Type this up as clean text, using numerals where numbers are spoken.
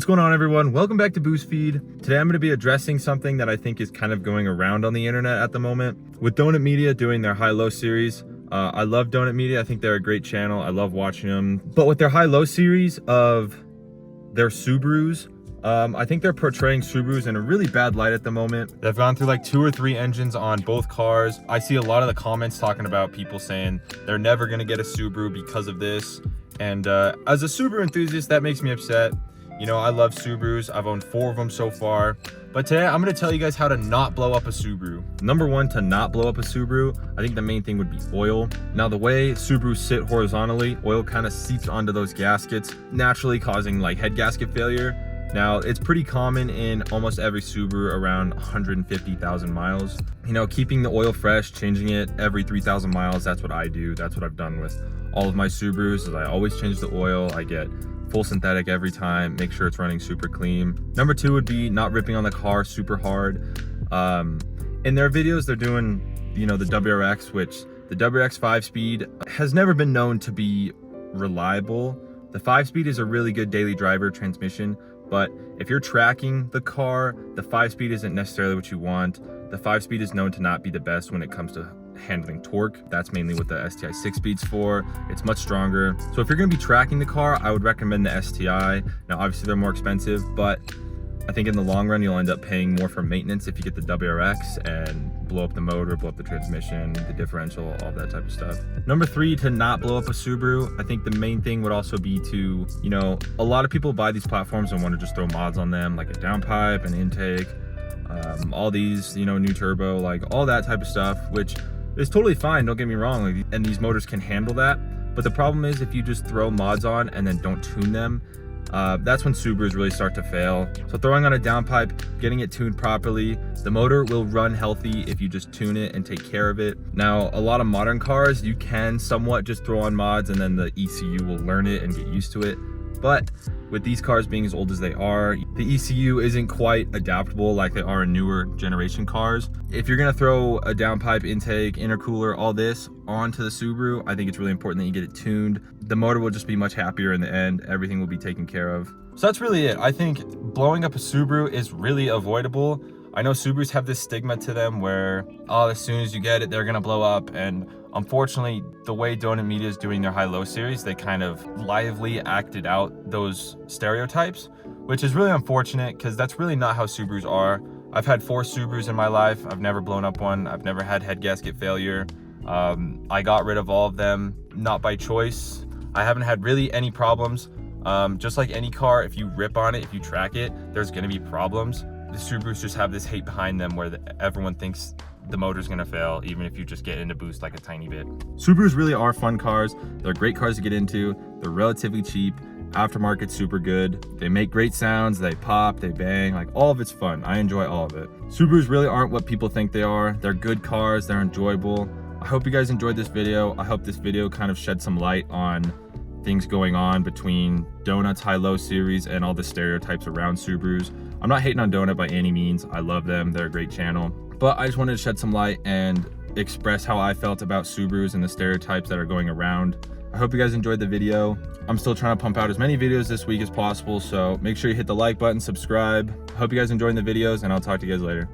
What's going on, everyone? Welcome back to Boost Feed. Today I'm going to be addressing something that I think is kind of going around on the internet at the moment. With Donut Media doing their high-low series, I love Donut Media. I think they're a great channel. I love watching them. But with their high-low series of their Subarus, I think they're portraying Subarus in a really bad light at the moment. They've gone through like 2 or 3 engines on both cars. I see a lot of the comments talking about people saying they're never going to get a Subaru because of this. And as a Subaru enthusiast, that makes me upset. You know, I love Subarus. I've owned 4 of them so far. But today I'm going to tell you guys how to not blow up a Subaru. Number 1, to not blow up a Subaru, I think the main thing would be oil. Now, the way Subarus sit horizontally, oil kind of seeps onto those gaskets, naturally causing like head gasket failure. Now, it's pretty common in almost every Subaru around 150,000 miles. You know, keeping the oil fresh, changing it every 3,000 miles, that's what I do. That's what I've done with all of my Subarus, is I always change the oil. I get full synthetic every time, make sure it's running super clean. Number 2 would be not ripping on the car super hard. In their videos, they're doing, you know, the WRX, which the WRX 5-speed has never been known to be reliable. The 5-speed is a really good daily driver transmission, but if you're tracking the car, the 5-speed isn't necessarily what you want. The 5-speed is known to not be the best when it comes to handling torque. That's mainly what the STI 6-speed's for. It's much stronger. So if you're going to be tracking the car, I would recommend the STI. Now, obviously they're more expensive, but I think in the long run, you'll end up paying more for maintenance if you get the WRX and blow up the motor, blow up the transmission, the differential, all that type of stuff. Number 3, to not blow up a Subaru, I think the main thing would also be to, you know, a lot of people buy these platforms and want to just throw mods on them, like a downpipe, an intake, all these, you know, new turbo, like all that type of stuff, which is totally fine, don't get me wrong, like, and these motors can handle that. But the problem is if you just throw mods on and then don't tune them, that's when Subarus really start to fail. So throwing on a downpipe, getting it tuned properly, the motor will run healthy if you just tune it and take care of it. Now, a lot of modern cars, you can somewhat just throw on mods and then the ECU will learn it and get used to it. But with these cars being as old as they are, the ECU isn't quite adaptable like they are in newer generation cars. If you're gonna throw a downpipe, intake, intercooler, all this onto the Subaru, I think it's really important that you get it tuned. The motor will just be much happier in the end. Everything will be taken care of. So that's really it. I think blowing up a Subaru is really avoidable. I know Subarus have this stigma to them where, oh, as soon as you get it, they're gonna blow up. And unfortunately, the way Donut Media is doing their high-low series, they kind of lively acted out those stereotypes, which is really unfortunate because that's really not how Subarus are. I've had 4 Subarus in my life. I've never blown up one. I've never had head gasket failure. I got rid of all of them, not by choice. I haven't had really any problems. Just like any car, if you rip on it, if you track it, there's gonna be problems. The Subarus just have this hate behind them where everyone thinks the motor's gonna fail, even if you just get into boost like a tiny bit. Subarus really are fun cars. They're great cars to get into. They're relatively cheap. Aftermarket super good. They make great sounds. They pop, they bang, like all of it's fun. I enjoy all of it. Subarus really aren't what people think they are. They're good cars. They're enjoyable. I hope you guys enjoyed this video. I hope this video kind of shed some light on things going on between Donut's high-low series and all the stereotypes around Subarus. I'm not hating on Donut by any means. I love them. They're a great channel. But I just wanted to shed some light and express how I felt about Subarus and the stereotypes that are going around. I hope you guys enjoyed the video. I'm still trying to pump out as many videos this week as possible, so make sure you hit the like button, subscribe. I hope you guys enjoyed the videos, and I'll talk to you guys later.